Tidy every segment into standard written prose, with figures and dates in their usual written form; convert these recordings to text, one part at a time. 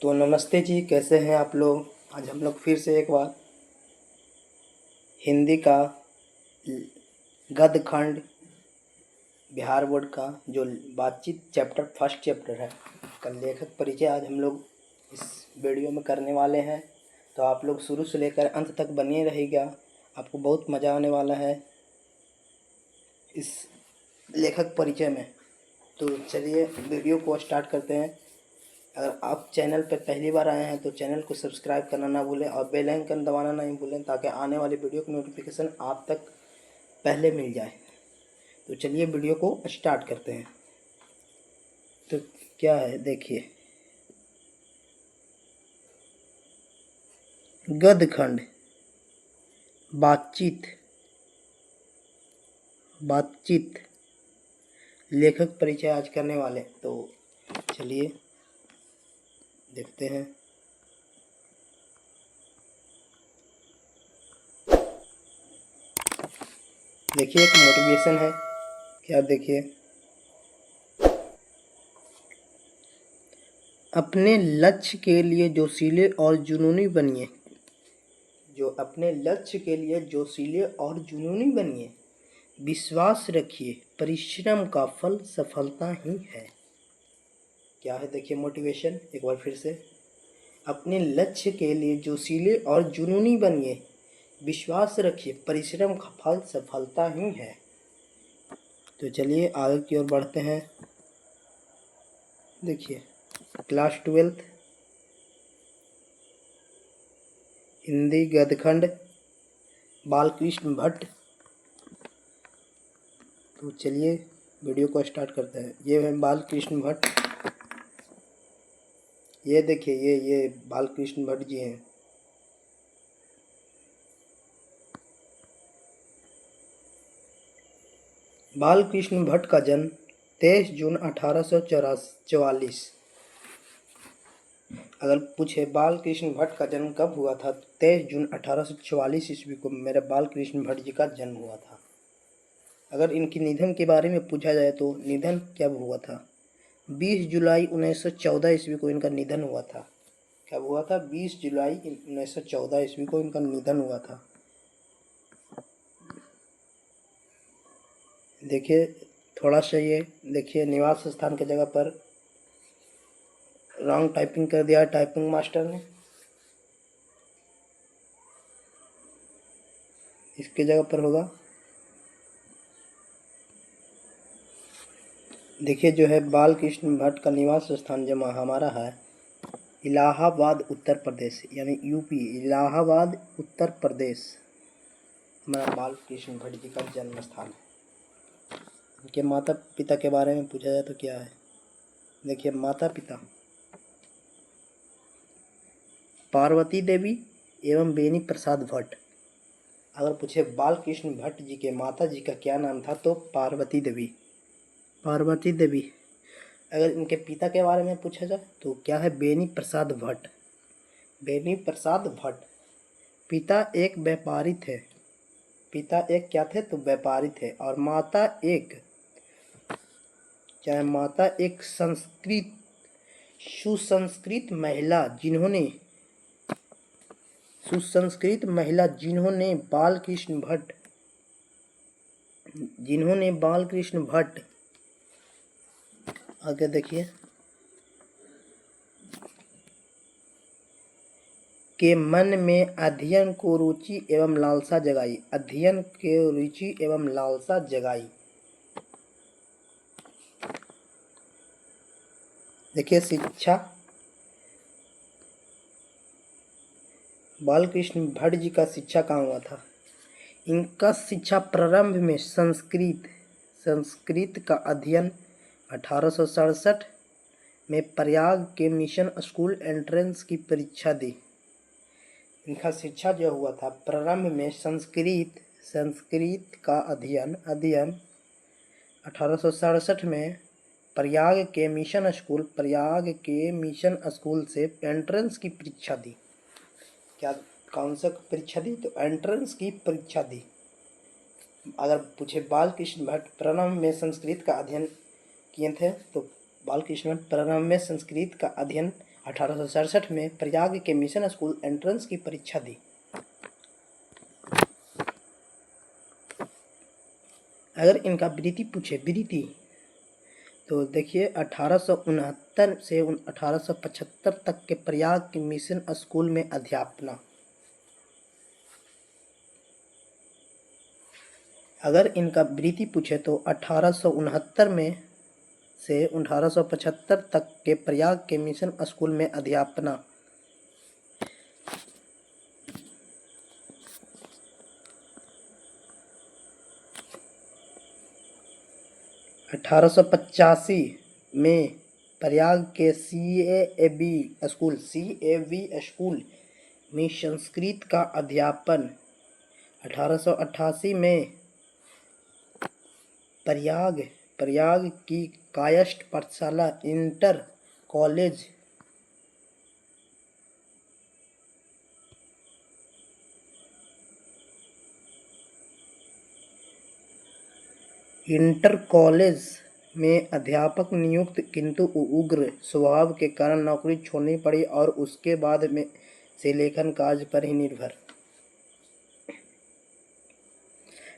तो नमस्ते जी, कैसे हैं आप लोग। आज हम लोग फिर से एक बार हिंदी का गद्य खंड बिहार बोर्ड का जो बातचीत चैप्टर फर्स्ट चैप्टर है का लेखक परिचय आज हम लोग इस वीडियो में करने वाले हैं। तो आप लोग शुरू से लेकर अंत तक बने रहिएगा, आपको बहुत मज़ा आने वाला है इस लेखक परिचय में। तो चलिए वीडियो को स्टार्ट करते हैं। अगर आप चैनल पर पहली बार आए हैं तो चैनल को सब्सक्राइब करना ना भूलें और बेल आइकन दबाना नहीं भूलें ताकि आने वाली वीडियो की नोटिफिकेशन आप तक पहले मिल जाए। तो चलिए वीडियो को स्टार्ट करते हैं। तो क्या है देखिए, गद्य खंड बातचीत लेखक परिचय आज करने वाले। तो चलिए देखते हैं। देखिए एक मोटिवेशन है, क्या देखिए, अपने लक्ष्य के लिए जोशीले और जुनूनी बनिए। जो अपने लक्ष्य के लिए जोशीले और जुनूनी बनिए, विश्वास रखिए परिश्रम का फल सफलता ही है। क्या है देखिए मोटिवेशन एक बार फिर से, अपने लक्ष्य के लिए जोशीले और जुनूनी बनिए, विश्वास रखिए परिश्रम का फल सफलता ही है। तो चलिए आगे की ओर बढ़ते हैं। देखिए क्लास 12 हिंदी गद्यखंड बालकृष्ण भट्ट। तो चलिए वीडियो को स्टार्ट करते हैं। ये है बालकृष्ण भट्ट, ये देखिए ये बालकृष्ण भट्ट जी हैं। बालकृष्ण भट्ट का जन्म 23 जून 1844। अगर पूछे बालकृष्ण भट्ट का जन्म कब हुआ था, 23 जून 1844 ईस्वी को मेरे बालकृष्ण भट्ट जी का जन्म हुआ था। अगर इनकी निधन के बारे में पूछा जाए तो निधन कब हुआ था, 20 जुलाई 1914 ईस्वी को इनका निधन हुआ था। कब हुआ था, 20 जुलाई 1914 ईस्वी को इनका निधन हुआ था। देखिए थोड़ा सा ये देखिए, निवास स्थान की जगह पर रॉन्ग टाइपिंग कर दिया टाइपिंग मास्टर ने, इसकी जगह पर होगा देखिए जो है बालकृष्ण भट्ट का निवास स्थान जो हमारा है इलाहाबाद उत्तर प्रदेश, यानी यूपी, इलाहाबाद उत्तर प्रदेश हमारा बालकृष्ण भट्ट जी का जन्म स्थान है। इनके माता पिता के बारे में पूछा जाए तो क्या है, देखिए माता पिता पार्वती देवी एवं बेनी प्रसाद भट्ट। अगर पूछे बालकृष्ण भट्ट जी के माता जी का क्या नाम था तो पार्वती देवी। अगर इनके पिता के बारे में पूछा जाए तो क्या है, बेनी प्रसाद भट्ट। पिता एक व्यापारी थे, पिता एक क्या थे तो व्यापारी थे, और माता एक सुसंस्कृत महिला जिन्होंने बालकृष्ण भट्ट आगे देखिए के मन में अध्ययन को रुचि एवं लालसा जगाई। देखिए शिक्षा, बालकृष्ण भट्ट जी का शिक्षा कहाँ हुआ था, इनका शिक्षा प्रारंभ में संस्कृत का अध्ययन 1867 में प्रयाग के मिशन स्कूल एंट्रेंस की परीक्षा दी। इनका शिक्षा जो हुआ था प्रारंभ में संस्कृत का अध्ययन 1867 में प्रयाग के मिशन स्कूल से एंट्रेंस की परीक्षा दी। क्या कौन सा परीक्षा दी तो एंट्रेंस की परीक्षा दी। अगर पूछे बालकृष्ण भट्ट प्रारंभ में संस्कृत का अध्ययन किए थे तो बालकृष्ण भट्ट प्रारंभ में संस्कृत का अध्ययन 1867 में प्रयाग के मिशन स्कूल एंट्रेंस की परीक्षा दी। अगर इनका वृत्ति पूछे, वृत्ति, तो देखिए 1869 से 1875 तक के प्रयाग के मिशन स्कूल में अध्यापना। अगर इनका वृत्ति पूछे तो 1869 में से 1875 तक के प्रयाग के मिशन स्कूल में अध्यापना। 1885 में प्रयाग के CAV स्कूल में संस्कृत का अध्यापन। 1888 में प्रयाग की कायस्थ पाठशाला इंटर कॉलेज में अध्यापक नियुक्त, किंतु उग्र स्वभाव के कारण नौकरी छोड़नी पड़ी और उसके बाद में से लेखन कार्य पर ही निर्भर।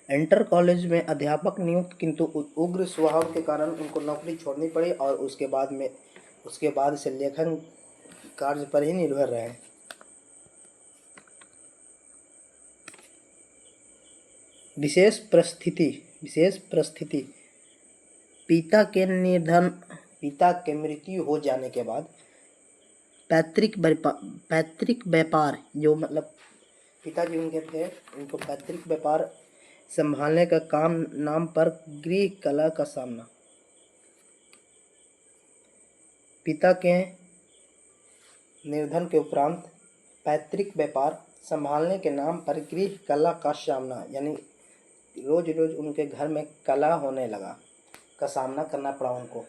इंटर कॉलेज में अध्यापक नियुक्त, किंतु उग्र स्वभाव के कारण उनको नौकरी छोड़नी पड़ी और उसके बाद से लेखन कार्य पर ही निर्भर रहे। विशेष परिस्थिति पिता के मृत्यु हो जाने के बाद पैतृक व्यापार, जो मतलब पिताजी उनके थे, उनको पैतृक व्यापार संभालने का काम नाम पर गृह कला का सामना। पिता के निर्धन के उपरांत पैतृक व्यापार संभालने के नाम पर गृह कला का सामना, यानी रोज रोज उनके घर में कला होने लगा का सामना करना पड़ा उनको।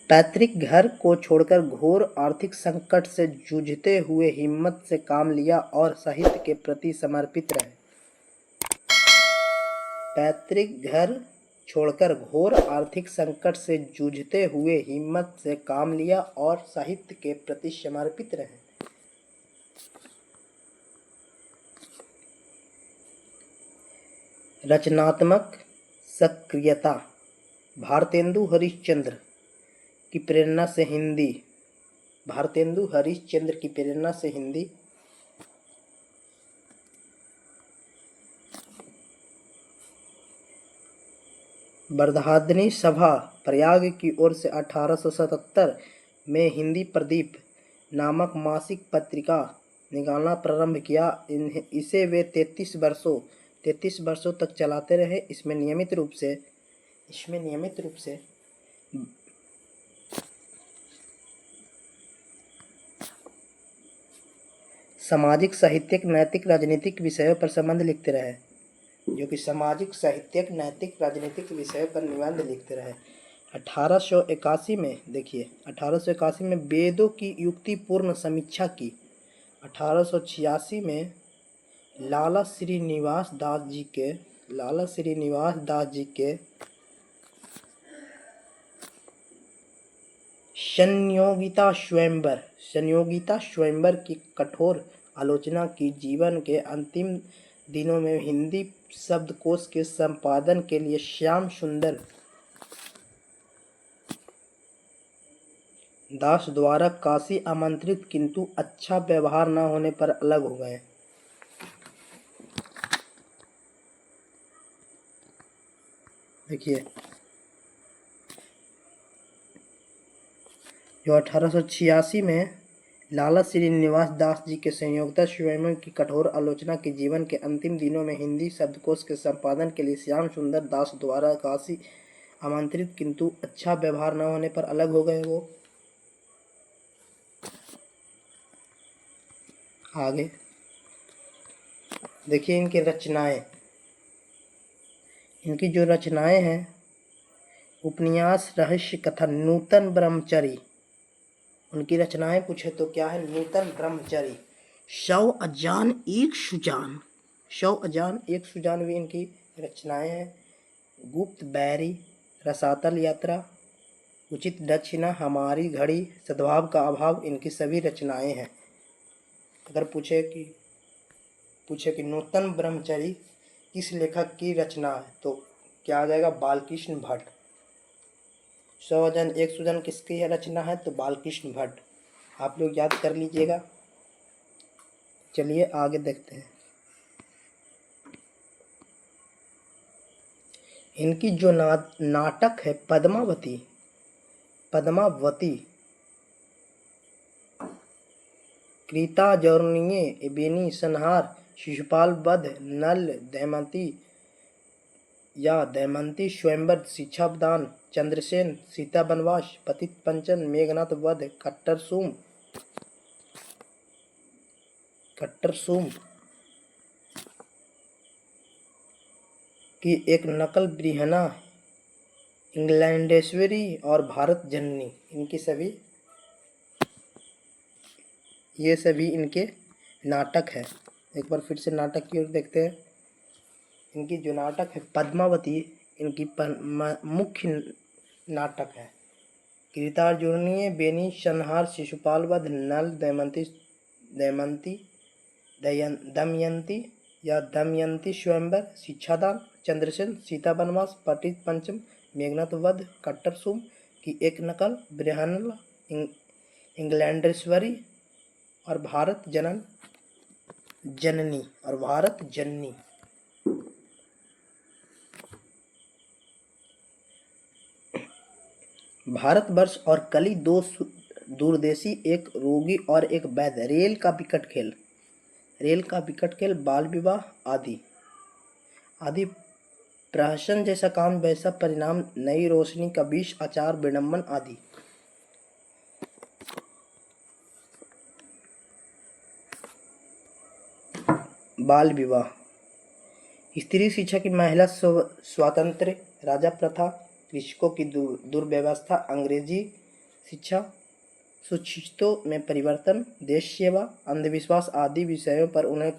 पैतृक घर को छोड़कर घोर आर्थिक संकट से जूझते हुए हिम्मत से काम लिया और साहित्य के प्रति समर्पित रहे। पैतृक घर छोड़कर घोर आर्थिक संकट से जूझते हुए हिम्मत से काम लिया और साहित्य के प्रति समर्पित रहे। रचनात्मक सक्रियता भारतेंदु हरिश्चंद्र की प्रेरणा से हिंदी वर्धादनी सभा प्रयाग की ओर से 1877 में हिंदी प्रदीप नामक मासिक पत्रिका निकालना प्रारंभ किया। इसे वे 33 वर्षों तक चलाते रहे। इसमें नियमित रूप से सामाजिक, साहित्यिक, नैतिक, राजनीतिक विषयों पर संबंध लिखते रहे, जो कि सामाजिक, साहित्यिक, नैतिक, राजनीतिक विषयों पर निबंध लिखते रहे। 1881 में वेदों की युक्तिपूर्ण समीक्षा की। 1886 में लाला श्रीनिवास दास जी के संयोगिता स्वयंवर की कठोर आलोचना की। जीवन के अंतिम दिनों में हिंदी शब्दकोश के संपादन के लिए श्याम सुंदर दास द्वारा काशी आमंत्रित, किंतु अच्छा व्यवहार न होने पर अलग हो गए। देखिए, जो 1886 में लाला श्रीनिवास दास जी के संयोगिता स्वयंवर की कठोर आलोचना की। जीवन के अंतिम दिनों में हिंदी शब्दकोश के संपादन के लिए श्याम सुंदर दास द्वारा काशी आमंत्रित, किंतु अच्छा व्यवहार न होने पर अलग हो गए। वो आगे देखिए इनकी जो रचनाएं हैं, उपन्यास, रहस्य कथा, नूतन ब्रह्मचारी। उनकी रचनाएं पूछे तो क्या है? नूतन ब्रह्मचारी, 100 अजान एक सुजान, शव अजान 191 इनकी रचनाएं हैं। गुप्त बैरी, रसातल यात्रा, उचित दक्षिणा, हमारी घड़ी, सद्भाव का अभाव इनकी सभी रचनाएं हैं। अगर पूछे कि नूतन ब्रह्मचरी किस लेखक की रचना है तो क्या आ जाएगा? बालकृष्ण भट्ट। सौजन एक सुजन किसकी रचना है? तो बालकृष्ण भट्ट। आप लोग याद कर लीजिएगा। चलिए आगे देखते हैं। इनकी जो नाटक है पद्मावती, कृताजौर्नीय, बेनी, संहार, शिशुपाल वध, नल, दमयंती या दमयंती, स्वयंवर, शिक्षादान, चंद्रसेन, सीता वनवास, पतित पंचन, मेघनाथ वध, कट्टर सूम की एक नकल, बृहना, इंग्लैंडेश्वरी और भारत जननी, ये सभी इनके नाटक है। एक बार फिर से नाटक की ओर देखते हैं। इनकी जो नाटक है पद्मावती, इनकी मुख्य नाटक है। कृतार्जुनीय, बेनी, संहार, शिशुपाल वध, नल, दमयंती या दमयंती, स्वयंवर, शिक्षादान, चंद्रसेन, सीता वनवास, पतित पंचम, मेघनाथ वध, कट्टर सूम की एक नकल, बृहन्नला, इंग्लैंडेश्वरी और भारत जननी। भारतवर्ष और कली, दो दूरदेशी, एक रोगी और एक वैद्य, रेल का विकट खेल, बाल विवाह आदि प्रहसन जैसा काम वैसा परिणाम, नई रोशनी का विष, आचार विडंबन आदि। बाल विवाह, स्त्री शिक्षा की, महिला स्वातंत्र्य, राजा प्रथा, कृषकों की दुर्व्यवस्था, अंग्रेजी शिक्षा, सुशिक्षितों में परिवर्तन, देश सेवा, अंधविश्वास आदि विषयों पर उन्होंने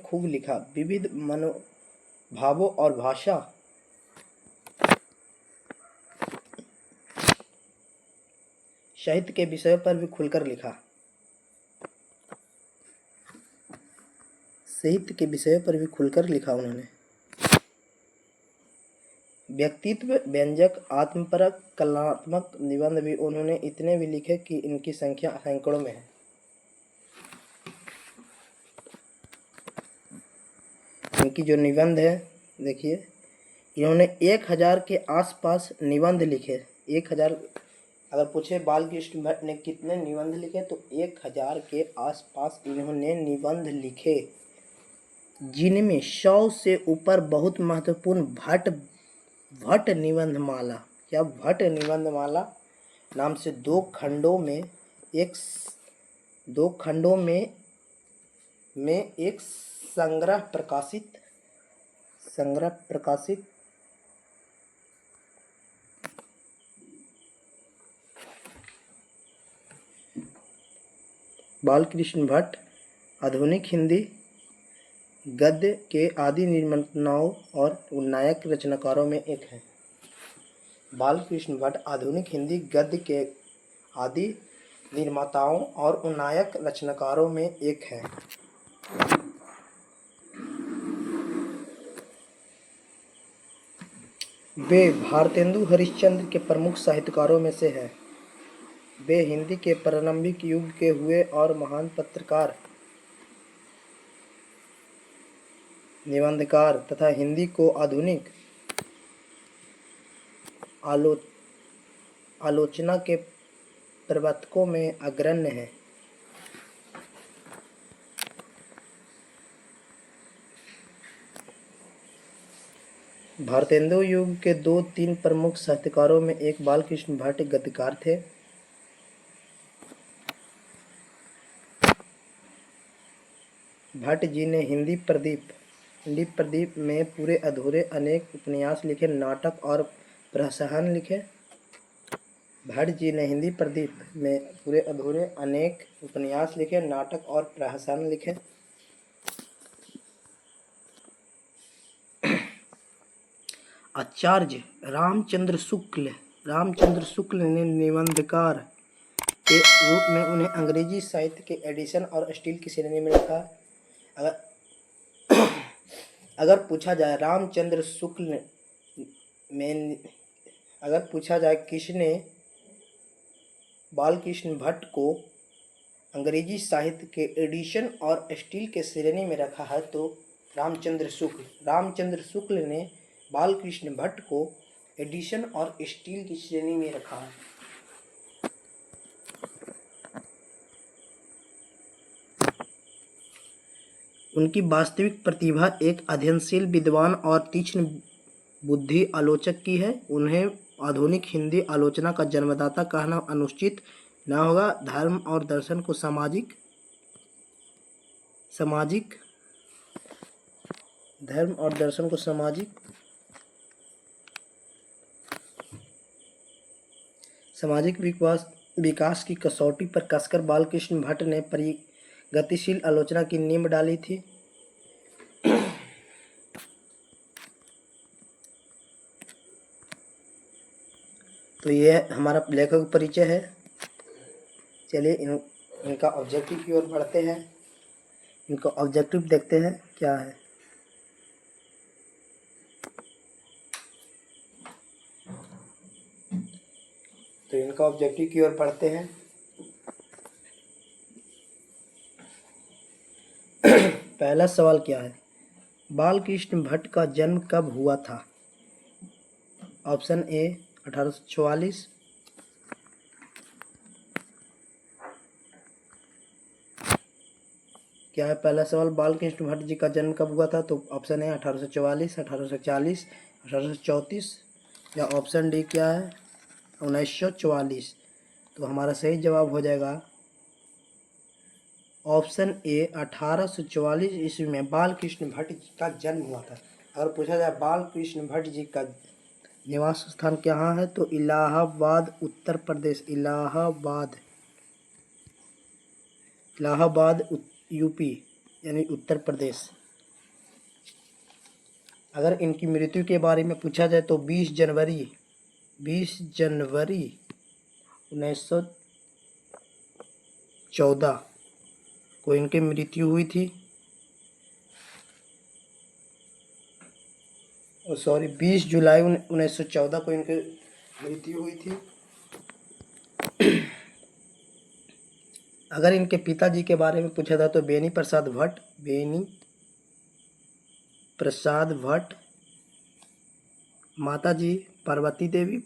खूब लिखा। विविध मनोभावों और भाषा, साहित्य के विषयों पर भी खुलकर लिखा। उन्होंने व्यक्तित्व व्यंजक, आत्मपरक, कलात्मक निबंध भी उन्होंने इतने भी लिखे कि इनकी संख्या सैकड़ों में है। इनकी जो निबंध है देखिए, इन्होंने 1000 के आसपास निबंध लिखे। 1000, अगर पूछे बालकृष्ण भट्ट ने कितने निबंध लिखे तो 1000 के आसपास इन्होंने निबंध लिखे, जिनमें 100 से ऊपर बहुत महत्वपूर्ण भट्ट निबंधमाला नाम से दो खंडों में एक संग्रह प्रकाशित बालकृष्ण भट्ट आधुनिक हिंदी गद्य के आदि निर्माताओं और नायक रचनाकारों में एक है। बालकृष्ण भट्ट आधुनिक हिंदी गद्य के आदि निर्माताओं और नायक रचनाकारों में एक है। वे भारतेंदु हरिश्चंद्र के प्रमुख साहित्यकारों में से हैं। वे हिंदी के प्रारंभिक युग के हुए और महान पत्रकार, निबंधकार तथा हिंदी को आधुनिक आलोचना के प्रवर्तकों में अग्रण्य हैं। भारतेंदु युग के 2-3 प्रमुख साहित्यकारों में एक बालकृष्ण भट्ट गद्यकार थे। भट्ट जी ने हिंदी प्रदीप में पूरे अधूरे अनेक उपन्यास लिखे, नाटक और प्रहसन लिखे। भट्ट जी ने हिंदी प्रदीप में पूरे अधूरे अनेक उपन्यास लिखे, नाटक और प्रहसन लिखे। आचार्य रामचंद्र शुक्ल ने निबंधकार के रूप में उन्हें अंग्रेजी साहित्य के एडिशन और स्टील की श्रेणी में रखा। अगर पूछा जाए रामचंद्र शुक्ल में अगर पूछा जाए किसने बालकृष्ण भट्ट को अंग्रेजी साहित्य के एडिशन और स्टील के श्रेणी में रखा है तो रामचंद्र शुक्ल ने बालकृष्ण भट्ट को एडिशन और स्टील की श्रेणी में रखा है। उनकी वास्तविक प्रतिभा एक अध्ययनशील विद्वान और तीक्ष्ण बुद्धि आलोचक की है। उन्हें आधुनिक हिंदी आलोचना का जन्मदाता कहना अनुचित न होगा। धर्म और दर्शन को सामाजिक विकास की कसौटी पर कसकर बालकृष्ण भट्ट ने प्रगतिशील आलोचना की नींव डाली थी। तो ये हमारा लेखक परिचय है। चलिए इनका ऑब्जेक्टिव की ओर बढ़ते हैं। इनका ऑब्जेक्टिव देखते हैं क्या है। तो इनका ऑब्जेक्टिव की ओर बढ़ते हैं। पहला सवाल क्या है, बालकृष्ण भट्ट का जन्म कब हुआ था? ऑप्शन ए 1844, क्या है पहला सवाल, बालकृष्ण भट्ट जी का जन्म कब हुआ था? तो ऑप्शन ए 1844, 1840, 1834 या ऑप्शन डी क्या है 1944। तो हमारा सही जवाब हो जाएगा ऑप्शन ए 1844 ईस्वी में बालकृष्ण भट्ट जी का जन्म हुआ था। अगर पूछा जाए बालकृष्ण भट्ट जी का निवास स्थान कहाँ है तो इलाहाबाद उत्तर प्रदेश, इलाहाबाद यूपी यानी उत्तर प्रदेश। अगर इनकी मृत्यु के बारे में पूछा जाए तो 20 जनवरी 1914 को इनकी मृत्यु हुई थी। 20 जुलाई 1914 को इनकी मृत्यु हुई थी। अगर इनके पिताजी के बारे में पूछा था तो बेनी प्रसाद भट्ट, माताजी पार्वती देवी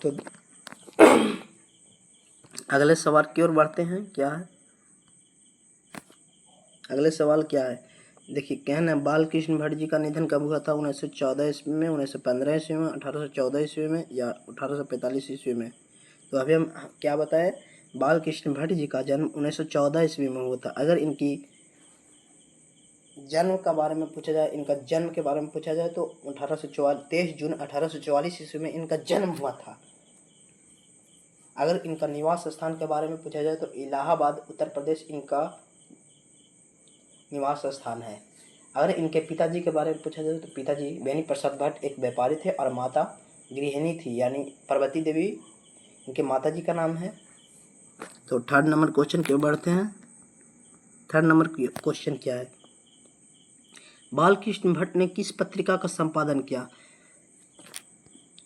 तो अगले सवाल की ओर बढ़ते हैं। क्या है अगले सवाल क्या है, देखिए कहना है बालकृष्ण भट्ट जी का निधन कब हुआ था? 1914 ईस्वी में, 1915 ईस्वी में, 1814 ईस्वी में या 1845 ईस्वी में? तो अभी हम क्या बताएं, बालकृष्ण भट्ट जी का जन्म 1914 ईस्वी में हुआ था। अगर इनकी जन्म के बारे में पूछा जाए, इनका जन्म के बारे में पूछा जाए तो 23 जून 1844 ईस्वी में इनका जन्म हुआ था। अगर इनका निवास स्थान के बारे में पूछा जाए तो इलाहाबाद उत्तर प्रदेश इनका निवास स्थान है। अगर इनके पिताजी के बारे में पूछा जाए तो पिताजी बेनी प्रसाद भट्ट एक व्यापारी थे और माता गृहिणी थी यानी पार्वती देवी इनके माता जी का नाम है। तो थर्ड नंबर क्वेश्चन की ओर बढ़ते हैं। थर्ड नंबर क्वेश्चन क्या है, बालकृष्ण भट्ट ने किस पत्रिका का संपादन किया?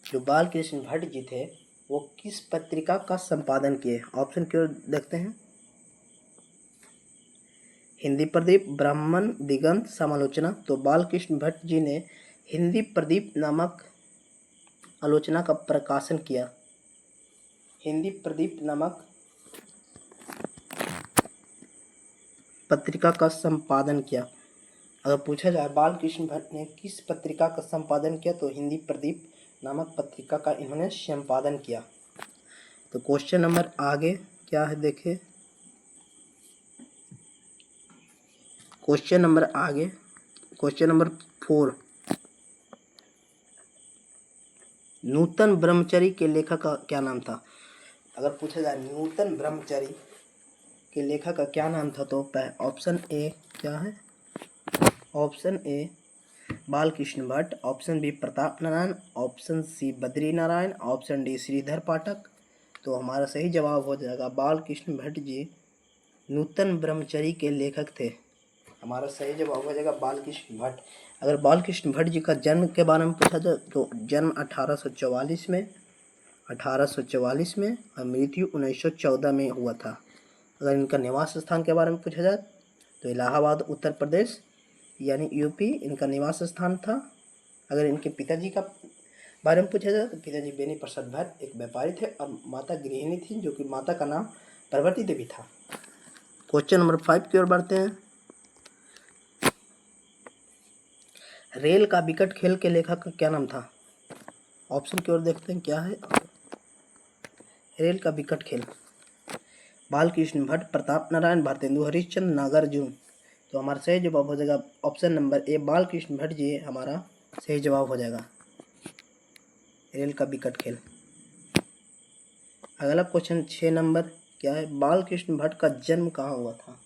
जो बालकृष्ण भट्ट जी थे वो किस पत्रिका का संपादन किए? ऑप्शन की ओर देखते हैं। हिंदी प्रदीप, ब्राह्मण, दिगंत, समालोचना। तो बालकृष्ण भट्ट जी ने हिंदी प्रदीप नामक आलोचना का प्रकाशन किया। हिंदी प्रदीप नामक पत्रिका का संपादन किया। अगर पूछा जाए बालकृष्ण भट्ट ने किस पत्रिका का संपादन किया तो हिंदी प्रदीप नामक पत्रिका का इन्होंने संपादन किया। तो क्वेश्चन नंबर आगे क्या है देखिए, क्वेश्चन नंबर 4, नूतन ब्रह्मचरी के लेखक का क्या नाम था? अगर पूछा जाए नूतन ब्रह्मचरी के लेखक का क्या नाम था, तो ऑप्शन ए क्या है? Option A Balkrishna Bhatt, option B Pratap Narayan, option C Badri Narayan, option D Shridhar Pathak. तो हमारा सही जवाब हो जाएगा बालकृष्ण भट्ट जी नूतन ब्रह्मचरी के लेखक थे। हमारा सही जवाब हो जाएगा बालकृष्ण भट्ट। अगर बालकृष्ण भट्ट जी का जन्म के बारे में पूछा जाए तो जन्म 1844 में और मृत्यु 1914 में हुआ था। अगर इनका निवास स्थान के बारे में पूछा जाए तो इलाहाबाद उत्तर प्रदेश यानी यूपी इनका निवास स्थान था। अगर इनके पिताजी का बारे में पूछा जाए तो पिताजी बेनी प्रसाद भट्ट एक व्यापारी थे और माता गृहिणी थी, जो कि माता का नाम पार्वती देवी था। क्वेश्चन नंबर 5 की ओर बढ़ते हैं। रेल का विकट खेल के लेखक का क्या नाम था? ऑप्शन की ओर देखते हैं क्या है। रेल का विकट खेल बालकृष्ण भट्ट, प्रताप नारायण, भारतेंदु हरिश्चंद्र, नागार्जुन। तो हमारा सही जवाब हो जाएगा option number A Balkrishna Bhatt ji हमारा सही जवाब हो जाएगा रेल का विकट खेल। अगला क्वेश्चन 6 नंबर क्या है? बालकृष्ण भट्ट का जन्म कहाँ हुआ था?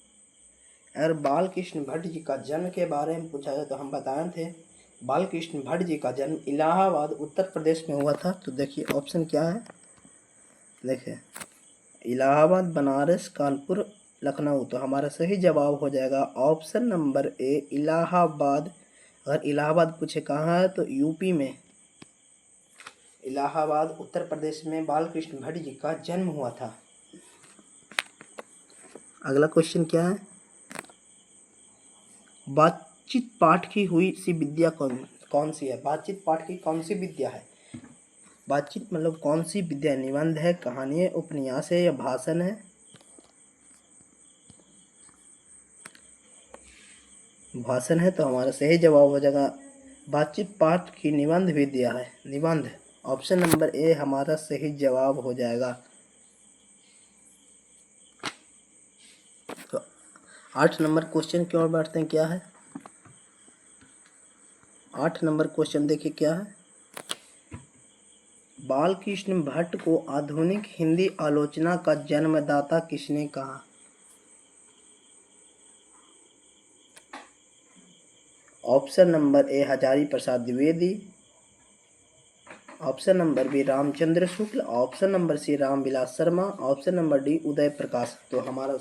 अगर बालकृष्ण भट्ट जी का जन्म के बारे में पूछा जाए तो हम बताए थे बालकृष्ण भट्ट जी का जन्म इलाहाबाद उत्तर प्रदेश में हुआ था। तो देखिए ऑप्शन क्या है, देखिए इलाहाबाद, बनारस, कानपुर, लखनऊ। तो हमारा सही जवाब हो जाएगा ऑप्शन नंबर ए इलाहाबाद। अगर इलाहाबाद पूछे कहाँ है तो यूपी में इलाहाबाद उत्तर प्रदेश में बालकृष्ण भट्ट जी का जन्म हुआ था। अगला क्वेश्चन क्या है? बातचीत पाठ की हुई सी विद्या कौन सी है? बातचीत पाठ की कौन सी विद्या है? बातचीत मतलब कौन सी विद्या? निबंध है, कहानी है, उपन्यास है या भाषण है? भाषण है। तो हमारा सही जवाब हो जाएगा बातचीत पाठ की निबंध विद्या है, निबंध। ऑप्शन नंबर ए हमारा सही जवाब हो जाएगा। तो 8 नंबर क्वेश्चन की ओर बढ़ते हैं क्या है? 8 नंबर क्वेश्चन देखिए क्या है? बालकृष्ण भट्ट को आधुनिक हिंदी आलोचना का जन्मदाता किसने कहा? Option number A Hazari Prasad Dwivedi, option number B Ramchandra Shukla, option number C Ramvilas Sharma, option number D Uday Prakash. तो हमारा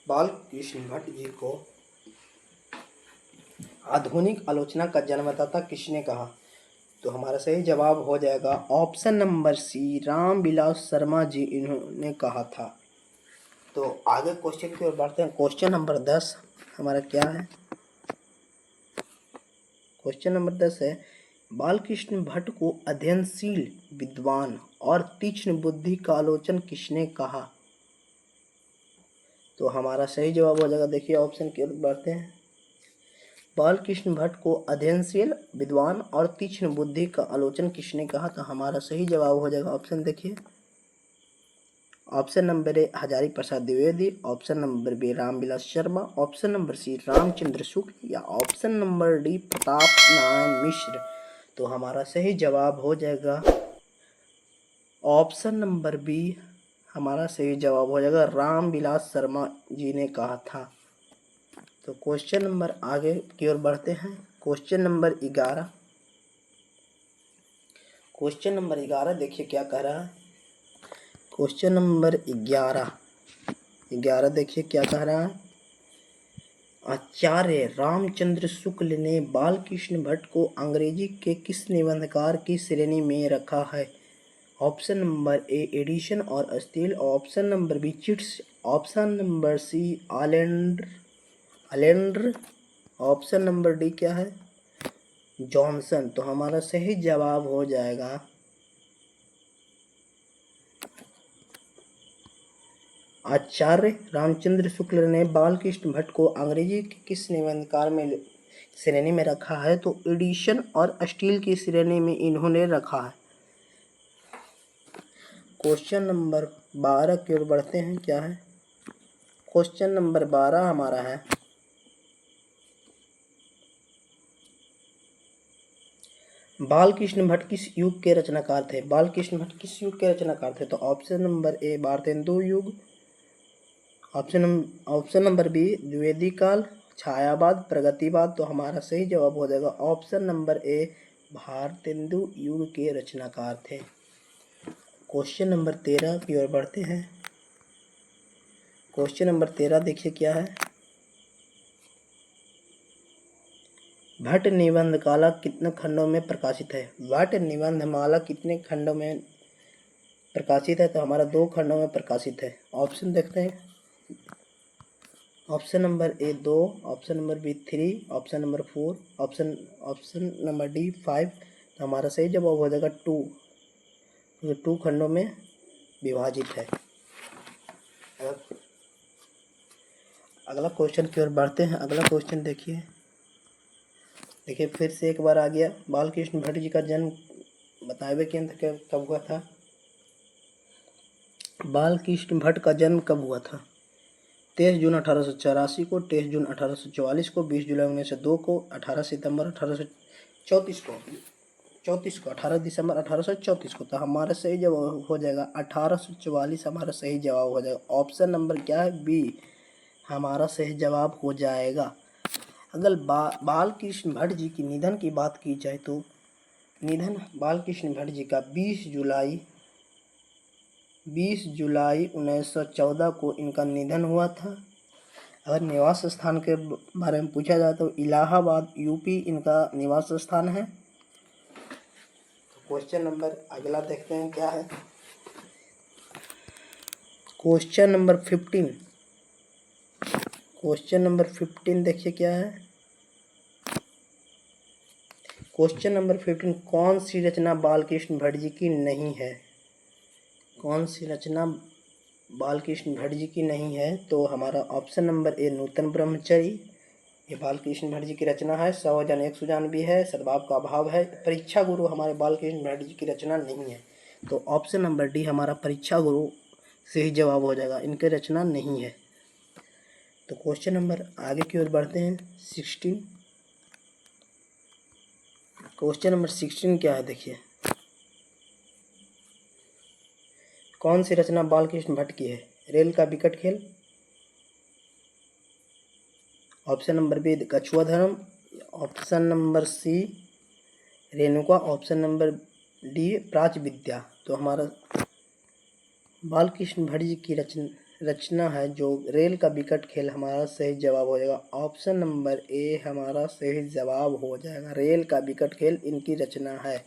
बालकृष्ण भट्ट जी को आधुनिक आलोचना का जन्मदाता किसने कहा? तो हमारा सही जवाब हो जाएगा option number C Ramvilas Sharma ji इन्होंने कहा था। तो आगे क्वेश्चन की ओर बढ़ते हैं। क्वेश्चन नंबर 10 हमारा क्या है? क्वेश्चन नंबर 10 है बालकृष्ण भट्ट को अध्ययनशील, विद्वान और तीक्ष्ण बुद्धि का आलोचन किसने कहा? तो हमारा सही जवाब हो जाएगा, देखिए ऑप्शन की ओर बढ़ते हैं। बालकृष्ण भट्ट को अध्ययनशील, विद्वान और तीक्ष्ण बुद्धि का आलोचन किसने कहा? तो हमारा सही जवाब हो जाएगा ऑप्शन देखिए, option number A Hazari Prasad Dwivedi, option number B Ramvilas Sharma, option number C Ramchandra Shukla या option number D Pratap Narayan Mishra. तो हमारा सही जवाब हो जाएगा ऑप्शन नंबर बी हमारा सही जवाब हो जाएगा रामविलास शर्मा जी ने कहा था। तो क्वेश्चन नंबर आगे की ओर बढ़ते हैं। क्वेश्चन नंबर 11, क्वेश्चन नंबर 11 देखिए क्या कह रहा है। क्वेश्चन नंबर 11 देखिए क्या कह रहा है। आचार्य रामचंद्र शुक्ल ने बालकृष्ण भट्ट को अंग्रेजी के किस निबंधकार की श्रेणी में रखा है? ऑप्शन नंबर ए एडिशन और स्टील, ऑप्शन नंबर बी चिट्स, ऑप्शन नंबर सी अलेंडर, ऑप्शन नंबर डी क्या है? जॉनसन। तो हमारा सही जवाब हो जाएगा आचार्य रामचंद्र शुक्ल ने बालकृष्ण भट्ट को अंग्रेजी के किस निबंधकार में श्रेणी में रखा है? तो एडिशन और स्टील की श्रेणी में इन्होंने रखा है। क्वेश्चन नंबर 12 की ओर बढ़ते हैं क्या है? क्वेश्चन नंबर 12 हमारा है बालकृष्ण भट्ट किस युग के रचनाकार थे? बालकृष्ण भट्ट किस युग के रचनाकार थे? तो ऑप्शन नंबर ए भारतेंदु युग, ऑप्शन नंबर बी द्विवेदी काल, छायावाद, प्रगतिवाद। तो हमारा सही जवाब हो जाएगा ऑप्शन नंबर ए भारतेंदु युग के रचनाकार थे। क्वेश्चन नंबर 13 की ओर बढ़ते हैं। क्वेश्चन नंबर 13 देखिए क्या है। भट्ट निबंध माला कितने खंडों में प्रकाशित है? भट्ट निबंध माला कितने खंडों में प्रकाशित है? तो हमारा 2 खंडों में प्रकाशित है। ऑप्शन देखते हैं। Option number A 2, option number B 3, option number 4, option number D 5। तो हमारा सही जवाब हो जाएगा 2, तो 2 खंडों में विभाजित है। अगला क्वेश्चन की ओर बढ़ते हैं। अगला क्वेश्चन देखिए फिर से एक बार आ गया। बालकृष्ण भट्ट जी का जन्म बताए केंद्र कब हुआ था? बालकृष्ण भट्ट का जन्म कब हुआ था? 23 जून 1884 को, 23 जून 1844 को, 20 जुलाई 1902 को, 18 सितंबर 1834 को, 18 दिसंबर 1834 को। तो हमारा सही जवाब हो जाएगा 1844 हमारा सही जवाब हो जाएगा। ऑप्शन नंबर क्या है? बी हमारा सही जवाब हो जाएगा। अगर बालकृष्ण भट्ट जी की निधन की बात की जाए तो निधन बालकृष्ण भट्ट जी का 20 जुलाई 1914 को इनका निधन हुआ था। अगर निवास स्थान के बारे में पूछा जाए तो इलाहाबाद यूपी इनका निवास स्थान है। तो क्वेश्चन नंबर अगला देखते हैं क्या है। Question number 15। क्वेश्चन नंबर 15 देखिए क्या है। क्वेश्चन नंबर 15, कौन सी रचना बालकृष्ण भट्ट जी की नहीं है? कौन सी रचना बालकृष्ण भट्ट जी की नहीं है? तो हमारा ऑप्शन नंबर ए नूतन ब्रह्मचर्य, ये बालकृष्ण भट्ट जी की रचना है। 100 जन एक सुजान भी है, सद्भाव का अभाव है। परीक्षा गुरु हमारे बालकृष्ण भट्ट जी की रचना नहीं है। तो ऑप्शन नंबर डी हमारा परीक्षा गुरु सही जवाब हो जाएगा, इनकी रचना नहीं है। तो क्वेश्चन नंबर आगे की ओर बढ़ते हैं 16। क्वेश्चन नंबर 16 क्या है देखिए। कौन सी रचना बालकृष्ण भट्ट की है? रेल का विकट खेल, ऑप्शन नंबर बी कछुआ धर्म, option number C Renuka, option number D प्राच्य विद्या। तो हमारा बालकृष्ण भट्ट जी की रचना है जो रेल का विकट खेल हमारा सही जवाब हो जाएगा। ऑप्शन नंबर ए हमारा सही जवाब हो जाएगा। रेल का विकट खेल इनकी रचना है।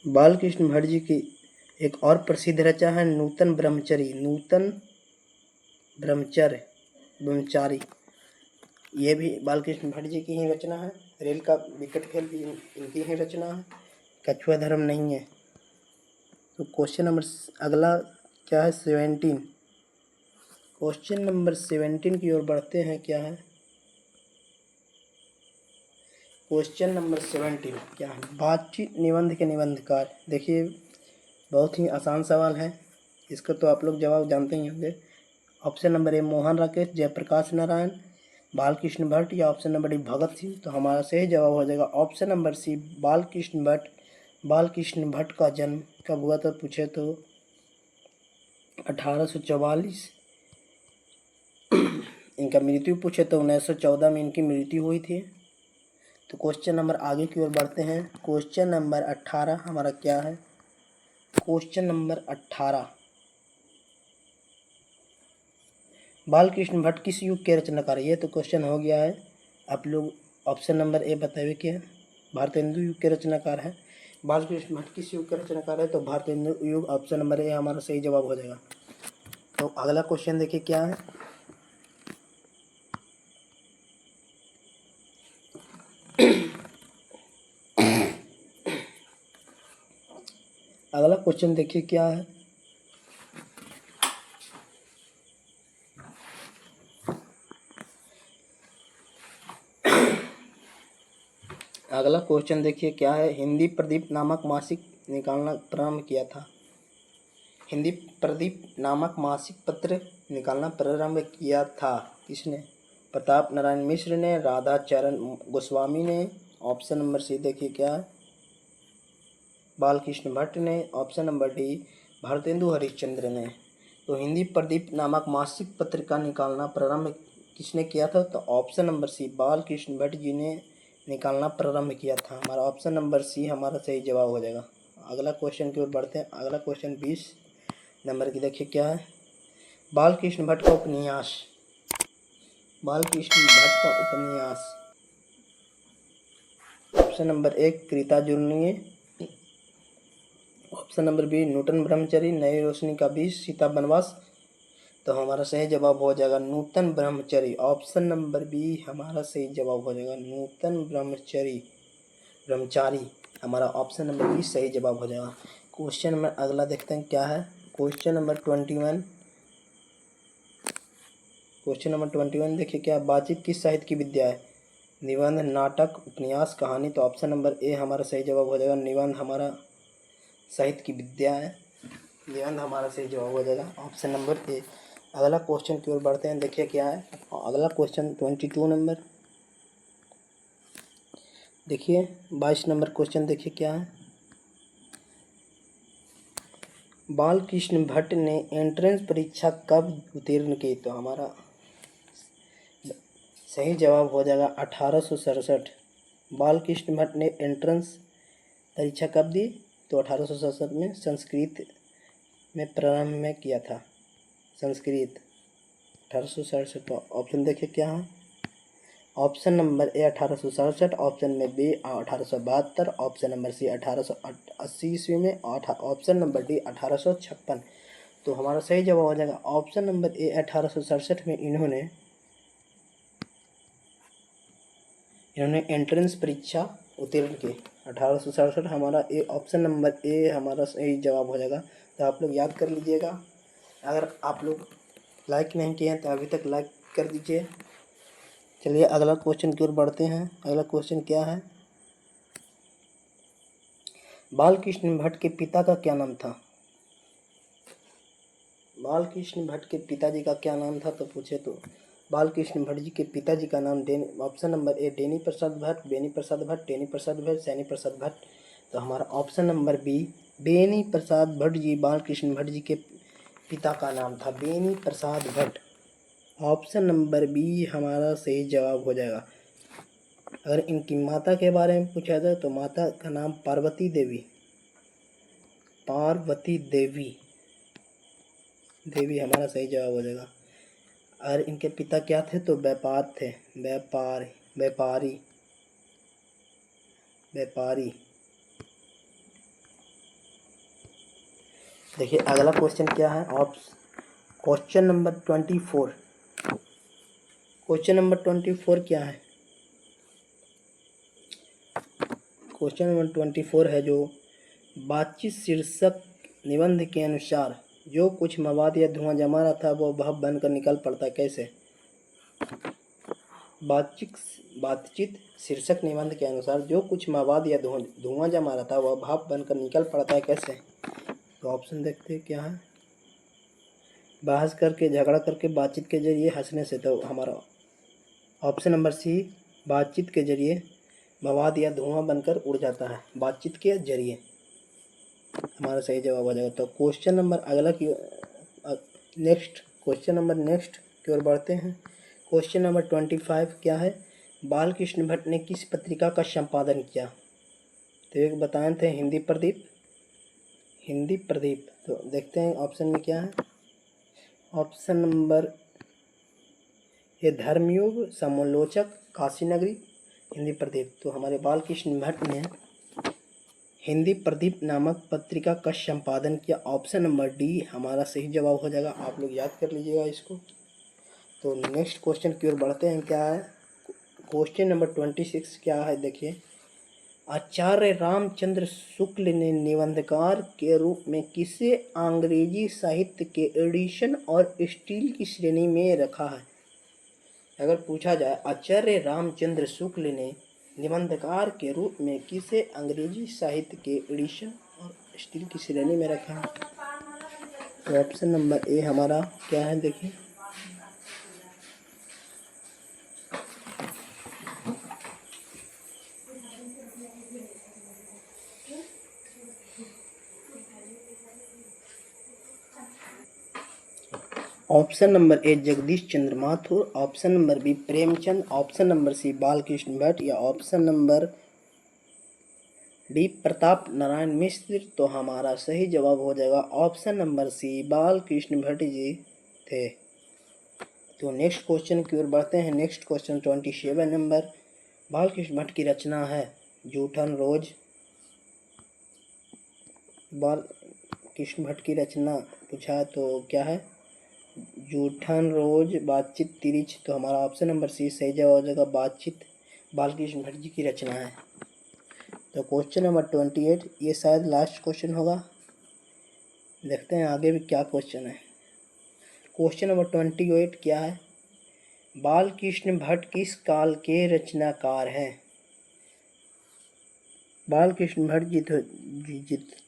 बालकृष्ण भट्ट जी की एक और प्रसिद्ध रचना है नूतन ब्रह्मचारी। नूतन ब्रह्मचारी ये भी बालकृष्ण भट्ट जी की ही रचना है। रेल का विकट खेल भी इनकी ही रचना है। कछुआ धर्म नहीं है। तो क्वेश्चन नंबर अगला क्या है 17। क्वेश्चन नंबर 17 की ओर बढ़ते हैं क्या है। क्वेश्चन नंबर 17 क्या है? बातचीत निबंध के निबंधकार। देखिए बहुत ही आसान सवाल है, इसका तो आप लोग जवाब जानते ही होंगे। Option number A Mohan Rakesh, Jayaprakash Narayan, Balkrishna Bhatt, या option number D Bhagat Singh. तो हमारा सही जवाब हो जाएगा option number C Balkrishna Bhatt. Balkrishna Bhatt का जन्म कब हुआ था पूछे तो 1844। इनका मृत्यु पूछे तो 1914 में इनकी मृत्यु हुई थी। तो क्वेश्चन नंबर आगे की ओर बढ़ते हैं। क्वेश्चन नंबर 18 हमारा क्या है। क्वेश्चन नंबर 18, बालकृष्ण भट्ट किस युग के रचनाकार है? ये तो क्वेश्चन हो गया है। आप लोग ऑप्शन नंबर ए बताइए कि भारतेंदु युग के रचनाकार है। बालकृष्ण भट्ट किस युग के रचनाकार है? तो भारतेंदु युग, ऑप्शन नंबर ए हमारा सही जवाब हो जाएगा। तो अगला क्वेश्चन देखिए क्या है। अगला क्वेश्चन देखिए क्या है। अगला क्वेश्चन देखिए क्या है। हिंदी प्रदीप नामक मासिक निकालना प्रारंभ किया था। हिंदी प्रदीप नामक मासिक पत्र निकालना प्रारंभ किया था। किसने? प्रताप नारायण मिश्र ने, राधा चरण गोस्वामी ने, ऑप्शन नंबर सी देखिए क्या है, बालकृष्ण भट्ट ने, option number D Bharatendu Harishchandra ने। तो हिंदी प्रदीप नामक मासिक पत्रिका निकालना प्रारंभ किसने किया था? तो option number C Balkrishna Bhatt ji ने निकालना प्रारंभ किया था। हमारा ऑप्शन नंबर सी हमारा सही जवाब हो जाएगा। अगला क्वेश्चन की ओर बढ़ते हैं। अगला क्वेश्चन 20 नंबर की देखिए क्या है, बालकृष्ण भट्ट का उपन्यास, बालकृष्ण भट्ट का उपन्यास। ऑप्शन नंबर एक क्रीता जुर्नी, ऑप्शन नंबर बी नूतन ब्रह्मचर्य, नई रोशनी का बीज, सीता वनवास। तो हमारा सही जवाब हो जाएगा नूतन ब्रह्मचर्य। ऑप्शन नंबर बी हमारा सही जवाब हो जाएगा नूतन ब्रह्मचारी। हमारा ऑप्शन नंबर बी सही जवाब हो जाएगा। क्वेश्चन नंबर अगला देखते हैं क्या है, क्वेश्चन नंबर 21। क्वेश्चन नंबर 21 देखिए क्या, बातचीत किस साहित्य की विद्या है? निबंध, नाटक, उपन्यास, कहानी। तो ऑप्शन नंबर ए हमारा सही जवाब हो जाएगा निबंध हमारा साहित्य की विद्या है, निबंध हमारा सही जवाब हो जाएगा ऑप्शन नंबर ए। अगला क्वेश्चन की ओर बढ़ते हैं, देखिए क्या है अगला क्वेश्चन 22 नंबर। देखिए 22 नंबर क्वेश्चन देखिए क्या है, बालकृष्ण भट्ट ने एंट्रेंस परीक्षा कब उत्तीर्ण की? तो हमारा सही जवाब हो जाएगा 1867। बालकृष्ण भट्ट ने एंट्रेंस परीक्षा कब दी? तो 1867 में संस्कृत में प्रारंभ में किया था, संस्कृत 1867। ऑप्शन देखिए क्या है, ऑप्शन नंबर ए 1867, ऑप्शन में बी 1872, ऑप्शन नंबर सी 1880 ईस्वी में, ऑप्शन नंबर डी 1856। तो हमारा सही जवाब हो जाएगा ऑप्शन नंबर ए 1867 में इन्होंने एंट्रेंस परीक्षा उत्तीर्ण की 1867। हमारा ए ऑप्शन नंबर ए हमारा सही जवाब हो जाएगा। तो आप लोग याद कर लीजिएगा। अगर आप लोग लाइक नहीं किए हैं तो अभी तक लाइक कर दीजिए। चलिए अगला क्वेश्चन की ओर बढ़ते हैं। अगला क्वेश्चन क्या है, बालकृष्ण भट्ट के पिता का क्या नाम था? बालकृष्ण भट्ट के पिताजी का क्या नाम था? तो पूछे तो बालकृष्ण भट्ट जी के पिताजी का नाम ऑप्शन नंबर ए बेनी प्रसाद भट्ट, बेनी प्रसाद भट्ट, टेनी प्रसाद भट्ट, सैनी प्रसाद भट्ट। तो हमारा option number B Beni Prasad Bhatt ji Balkrishna Bhatt जी के पिता का नाम था, Beni Prasad Bhatt. Option number B हमारा सही जवाब हो जाएगा। अगर इनकी माता के बारे में पूछा जाए तो माता का नाम पार्वती देवी, पार्वती देवी देवी हमारा सही जवाब हो जाएगा। अगर इनके पिता क्या थे तो व्यापार थे, व्यापारी। देखिए अगला क्वेश्चन क्या है, क्वेश्चन नंबर 24। क्वेश्चन नंबर 24 क्या है, क्वेश्चन नंबर 24 है जो बातचीत शीर्षक निबंध के अनुसार जो कुछ मवाद या धुआं जमा रहा था वो भाप बनकर निकल पड़ता है, कैसे? बातचीत शीर्षक निबंध के अनुसार जो कुछ मवाद या धुआं जमा रहा था वह भाप बनकर निकल पड़ता है, कैसे? तो ऑप्शन देखते हैं क्या है, बहस करके, झगड़ा करके, बातचीत के जरिए, हंसने से। तो हमारा ऑप्शन नंबर सी बातचीत के जरिए मवाद या धुआं बनकर उड़ जाता है, बातचीत के जरिए हमारा सही जवाब हो जाएगा। तो क्वेश्चन नंबर अगला की नेक्स्ट की ओर बढ़ते हैं। क्वेश्चन नंबर 25 क्या है, बालकृष्ण भट्ट ने किस पत्रिका का संपादन किया? तो एक बताए थे हिंदी प्रदीप। तो देखते हैं ऑप्शन में क्या है, ऑप्शन नंबर ये धर्मयुग, समालोचक, काशी नगरी, हिंदी प्रदीप। तो हमारे बालकृष्ण भट्ट ने हिंदी प्रदीप नामक पत्रिका का संपादन किया, ऑप्शन नंबर डी हमारा सही जवाब हो जाएगा। आप लोग याद कर लीजिएगा इसको। तो नेक्स्ट क्वेश्चन की ओर बढ़ते हैं, क्या है क्वेश्चन नंबर 26 क्या है, देखिए आचार्य रामचंद्र शुक्ल ने निबंधकार के रूप में किसे अंग्रेजी साहित्य के एडिशन और स्टील की श्रेणी में रखा है? अगर पूछा जाए आचार्य रामचंद्र शुक्ल ने निबंधकार के रूप में किसे अंग्रेजी साहित्य के एडिशन और स्टील की श्रेणी में रखा है? तो ऑप्शन नंबर ए हमारा क्या है, देखिए option number A Jagdish Chandra Mathur, option number B Premchand, option number C Balkrishna Bhatt या option number D Pratap Narayan Mishra. तो हमारा सही जवाब हो जाएगा option number C Balkrishna Bhatt ji थे। तो नेक्स्ट क्वेश्चन की ओर बढ़ते हैं। Next question 27 number Balkrishna Bhatt की रचना है जूठन रोज। बालकृष्ण भट्ट की रचना पूछा है तो क्या है, जूठन रोज बातचीत तिरिच। तो हमारा ऑप्शन नंबर सी सही जवाब हो जाएगा बातचीत बालकृष्ण भट्ट जी की रचना है। तो क्वेश्चन नंबर 28 ये शायद लास्ट क्वेश्चन होगा, देखते हैं आगे भी क्या क्वेश्चन है। क्वेश्चन नंबर 28 क्या है, बालकृष्ण भट्ट किस काल के रचनाकार हैं। बालकृष्ण भट्ट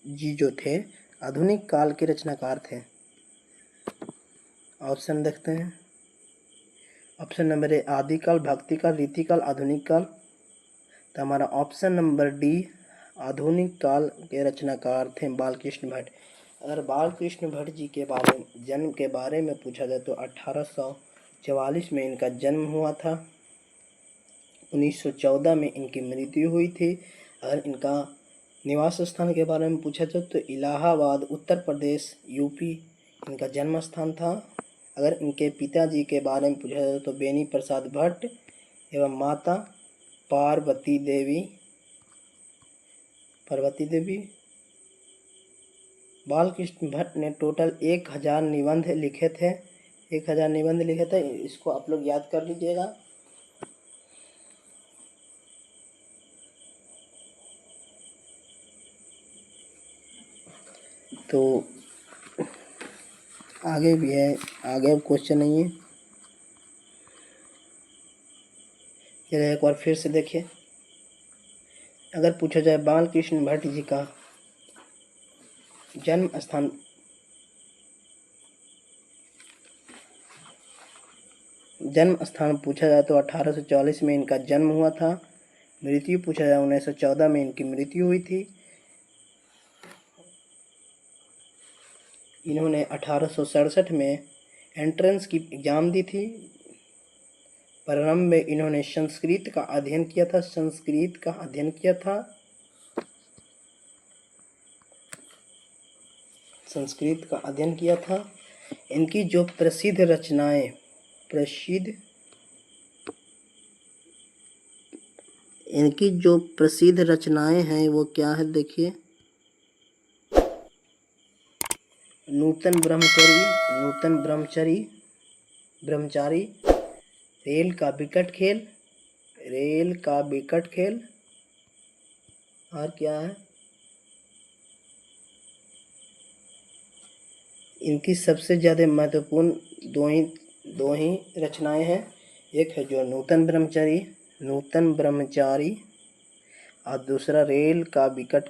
जी जो थे आधुनिक काल के रचनाकार थे। ऑप्शन देखते हैं। ऑप्शन नंबर ए आदिकाल, भक्तिकाल, रीतिकाल, आधुनिक काल। तो हमारा ऑप्शन नंबर डी आधुनिक काल के रचनाकार थे बालकृष्ण भट्ट। अगर बालकृष्ण भट्ट जी के बारे में जन्म के बारे में पूछा जाए तो 1844 में इनका जन्म हुआ था, 1914 में इनकी मृत्यु हुई थी। अगर इनका निवास स्थान के बारे में पूछा जाए तो इलाहाबाद उत्तर प्रदेश यूपी इनका जन्म स्थान था। अगर इनके पिताजी के बारे में पूछा जाए तो बेनी प्रसाद भट्ट एवं माता पार्वती देवी। बालकृष्ण भट्ट ने टोटल 1000 निबंध लिखे थे। 1000 निबंध लिखे थे, इसको आप लोग याद कर लीजिएगा। तो आगे भी है, आगे अब क्वेश्चन नहीं है, चलिए एक बार फिर से देखिए। अगर पूछा जाए बालकृष्ण भट्ट जी का जन्म स्थान पूछा जाए तो 1844 में इनका जन्म हुआ था। मृत्यु पूछा जाए 1914 में इनकी मृत्यु हुई थी। इन्होंने 1867 में एंट्रेंस की एग्ज़ाम दी थी। प्रारंभ में इन्होंने संस्कृत का अध्ययन किया था। इनकी जो प्रसिद्ध रचनाएं हैं वो क्या है देखिए। नूतन ब्रह्मचारी, रेल का बिकट खेल और क्या है, इनकी सबसे ज़्यादा महत्वपूर्ण दो ही रचनाएं हैं। एक है जो नूतन ब्रह्मचारी और दूसरा रेल का बिकट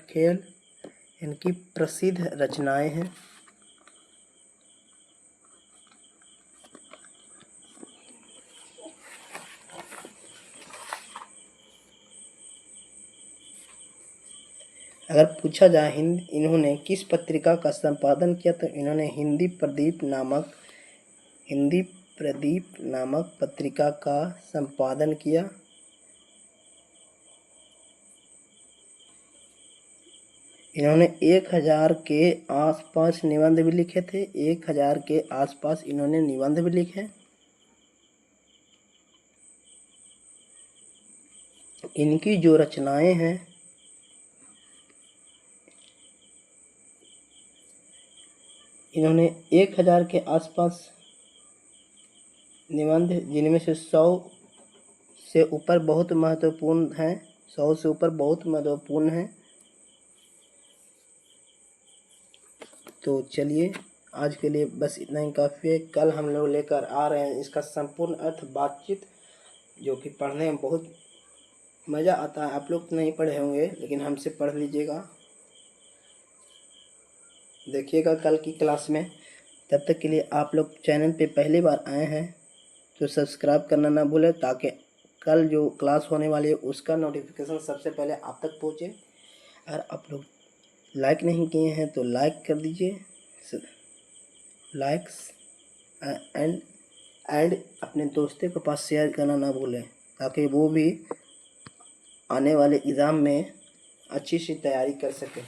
खेल इनकी प्रसिद्ध रचनाएं हैं। अगर पूछा जाए इन्होंने किस पत्रिका का संपादन किया तो इन्होंने हिंदी प्रदीप नामक पत्रिका का संपादन किया। इन्होंने 1000 के आसपास निबंध भी लिखे थे। 1000 के आसपास इन्होंने निबंध भी लिखे। इनकी जो रचनाएं हैं इन्होंने 1000 के आसपास निबंध, जिनमें से 100 से ऊपर बहुत महत्वपूर्ण हैं। तो चलिए आज के लिए बस इतना ही काफ़ी है। कल हम लोग लेकर आ रहे हैं इसका संपूर्ण अर्थ बातचीत, जो कि पढ़ने में बहुत मज़ा आता है। आप लोग तो नहीं पढ़े होंगे लेकिन हमसे पढ़ लीजिएगा, देखिएगा कल की क्लास में। तब तक के लिए आप लोग चैनल पे पहली बार आए हैं तो सब्सक्राइब करना ना भूलें, ताकि कल जो क्लास होने वाली है उसका नोटिफिकेशन सबसे पहले आप तक पहुँचे। अगर आप लोग लाइक नहीं किए हैं तो लाइक कर दीजिए लाइक्स एंड एंड अपने दोस्तों के पास शेयर करना ना भूलें, ताकि वो भी आने वाले एग्ज़ाम में अच्छी सी तैयारी कर सकें।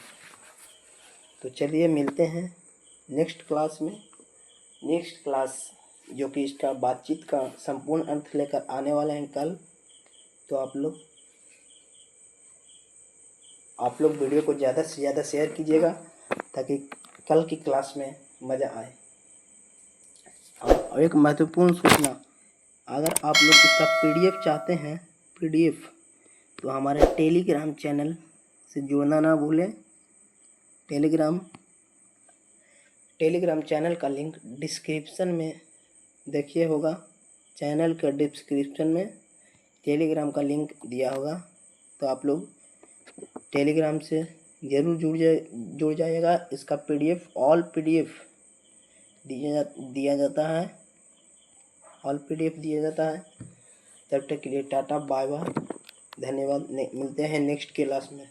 तो चलिए मिलते हैं नेक्स्ट क्लास में। नेक्स्ट क्लास जो कि इसका बातचीत का संपूर्ण अर्थ लेकर आने वाले हैं कल। तो आप लोग वीडियो को ज़्यादा से ज़्यादा शेयर कीजिएगा, ताकि कल की क्लास में मज़ा आए। और एक महत्वपूर्ण सूचना, अगर आप लोग इसका PDF चाहते हैं, PDF, तो हमारे टेलीग्राम चैनल से जुड़ना ना भूलें। टेलीग्राम चैनल का लिंक डिस्क्रिप्शन में देखिए होगा। चैनल के डिस्क्रिप्शन में टेलीग्राम का लिंक दिया होगा, तो आप लोग टेलीग्राम से ज़रूर जुड़ जाइएगा। इसका PDF ऑल PDF दिया जाता है। ऑल PDF दिया जाता है। तब तक के लिए टाटा बाय बाय, धन्यवाद। मिलते हैं नेक्स्ट क्लास में।